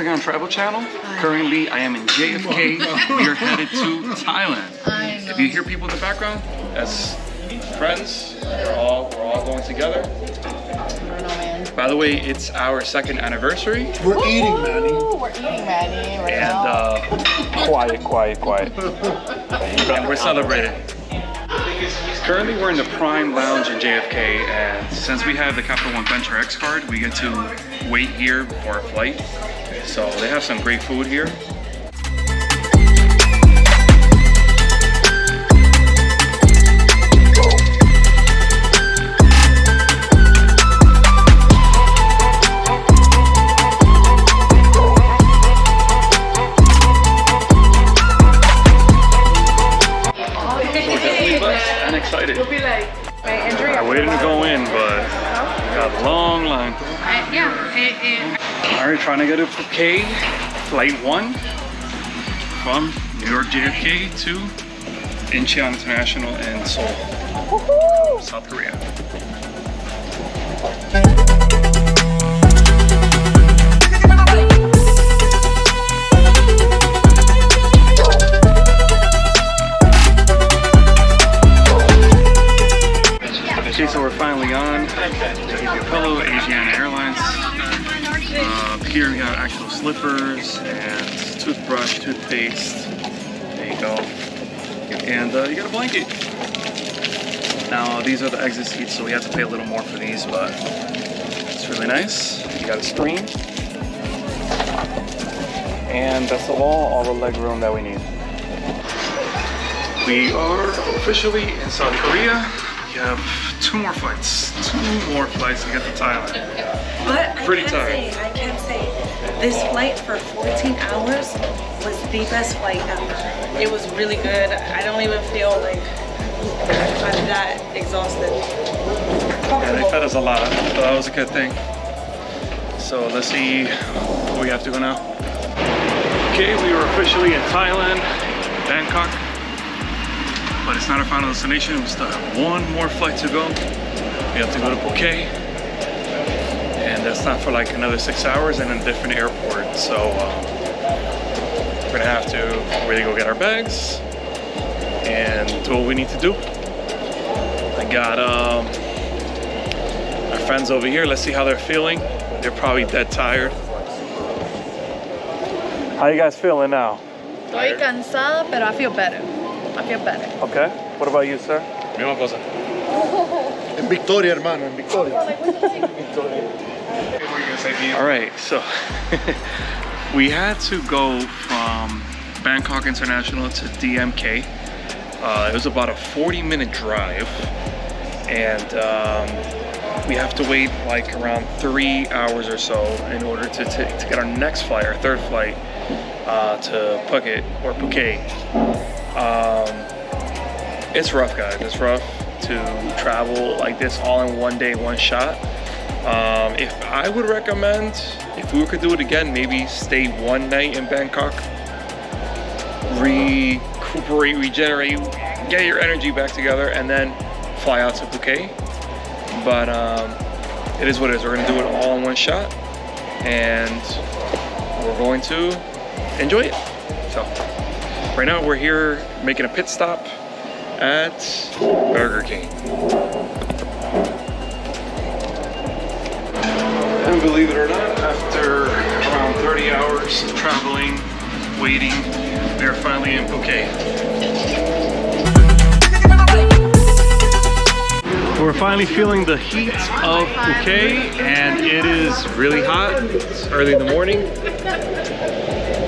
African Travel Channel. Currently, I am in JFK. We are headed to Thailand. If you hear people in the background, that's friends. We're all going together. I don't know, man. By the way, it's our 2nd anniversary. We're eating, Manny. We're eating, Manny, right now. And quiet. And we're celebrating. Currently, we're in the Prime Lounge in JFK, and since we have the Capital One Venture X card, we get to wait here for our flight. So they have some great food here. Excited. I waited to go in, but got a long line. Alright, trying to go to Phuket, flight 1 from New York JFK to Incheon International in Seoul, South Korea. Okay, so we're finally on. Hello, Asiana Airlines. Here we got actual slippers and toothbrush, toothpaste. There you go. And you got a blanket. Now these are the exit seats, so we have to pay a little more for these, but it's really nice. You got a screen. And that's all the leg room that we need. We are officially in South Korea. We have 2 more flights to get to Thailand. But Pretty tired. I can say, this flight for 14 hours was the best flight ever. It was really good. I don't even feel like I'm that exhausted. Yeah, they fed us a lot, so that was a good thing. So let's see where we have to go now. Okay, we are officially in Thailand, Bangkok. But it's not our final destination. We still have 1 more flight to go. We have to go to Phuket. And that's not for like another 6 hours and in a different airport. So we're gonna have to really go get our bags and do what we need to do. I got our friends over here. Let's see how they're feeling. They're probably dead tired. How you guys feeling now? Estoy cansada, pero I feel better. I feel better. Okay. What about you, sir? Misma cosa. En Victoria, hermano, en Victoria. All right, so we had to go from Bangkok International to DMK. It was about a 40-minute drive, and we have to wait like around 3 hours or so in order to get our next flight, our 3rd flight, to Phuket or Phuket. It's rough, guys. It's rough to travel like this all in one day, one shot. If I would recommend, if we could do it again, maybe stay 1 night in Bangkok, recuperate, regenerate, get your energy back together, and then fly out to Phuket. But it is what it is. We're gonna do it all in one shot, and we're going to enjoy it. So right now we're here making a pit stop at Burger King. And believe it or not, after around 30 hours of traveling, waiting, we are finally in Phuket. We're finally feeling the heat of Phuket, and it is really hot. It's early in the morning.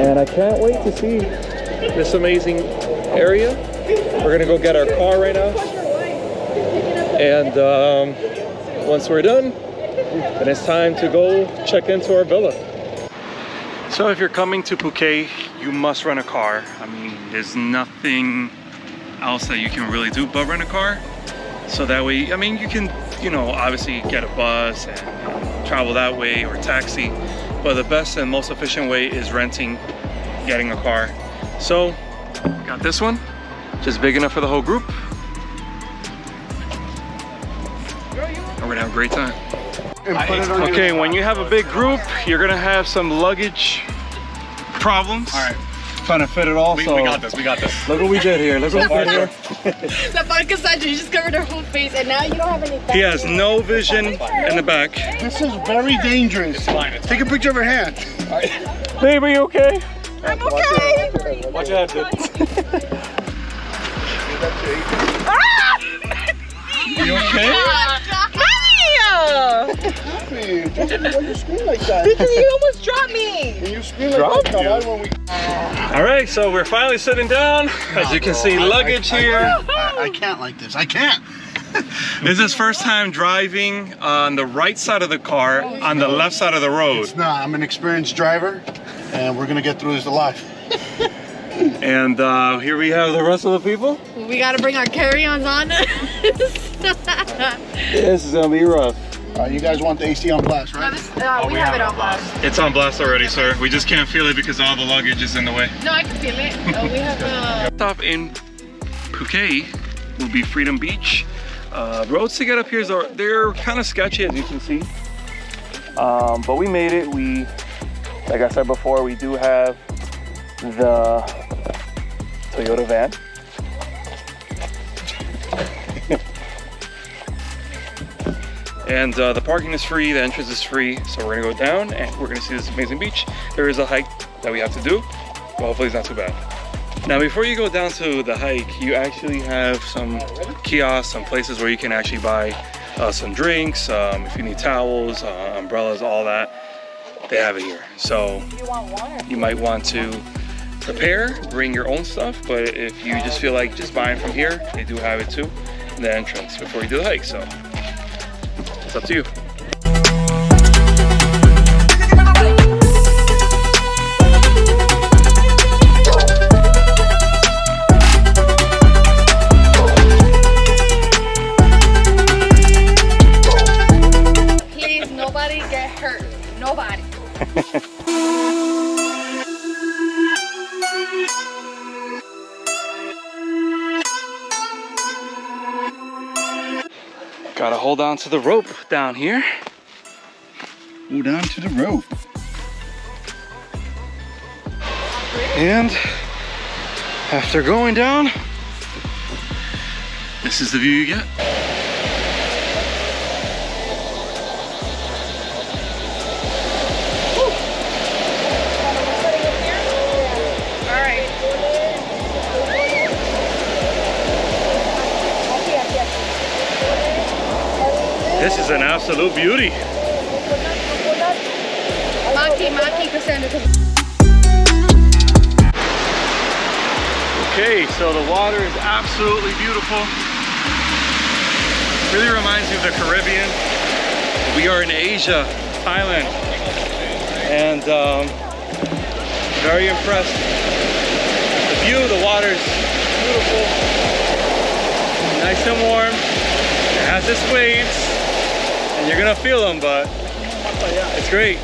And I can't wait to see this amazing area. We're gonna go get our car right now. And once we're done, then it's time to go check into our villa. So if you're coming to Phuket, you must rent a car. I mean, there's nothing else that you can really do but rent a car. So that way, I mean, you can, you know, obviously get a bus and travel that way or taxi. But the best and most efficient way is getting a car. So, got this one, just big enough for the whole group. And we're gonna have a great time. Okay, when you have a big group, you're gonna have some luggage problems. All right. Trying to fit it all. We So got this. We got this. look what we did here. Look what we did here. La Parca Sandra, you just covered her whole face and now you don't have any back. He has no vision in the back. This is very dangerous. It's fine. It's Take a picture of her hand. Babe, are you okay? I'm okay. Watch your head, dude. You okay? Hey, Justin, why you scream like that? Because you almost dropped me. Can you scream like that Carl, when we... All right, so we're finally sitting down. As you can see, luggage here. I can't like this. I can't. This is his first time driving on the right side of the car, on the left side of the road. Nah, I'm an experienced driver, and we're gonna get through this alive. And here we have the rest of the people. We gotta bring our carry-ons on. This is gonna be rough. You guys want the AC on blast, right? We have it on blast. It's on blast already, sir. We just can't feel it because all the luggage is in the way. No, I can feel it. We have Stop in Phuket will be Freedom Beach. Roads to get up here they're kind of sketchy, as you can see. But we made it. We, like I said before, we do have the Toyota van. And the parking is free, the entrance is free, so we're gonna go down and we're gonna see this amazing beach. There is a hike that we have to do, but hopefully it's not too bad. Now, before you go down to the hike, you actually have some kiosks, some places where you can actually buy some drinks, if you need towels, umbrellas, all that, they have it here. So you might want to prepare, bring your own stuff, but if you just feel like just buying from here, they do have it too in the entrance before you do the hike, so it's up to you. please, nobody get hurt. Nobody. Gotta hold on to the rope down here. Hold on to the rope. And after going down, this is the view you get. This is an absolute beauty. Maki, Cassandra. Okay, so the water is absolutely beautiful. Really reminds me of the Caribbean. We are in Asia, Thailand, and very impressed. The view, the water is beautiful, nice and warm. It has its waves, and you're gonna feel them, but it's great.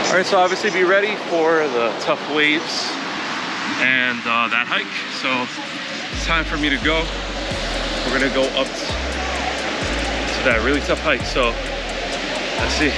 All right, so obviously be ready for the tough waves and that hike. So it's time for me to go. We're gonna go up to that really tough hike. So let's see.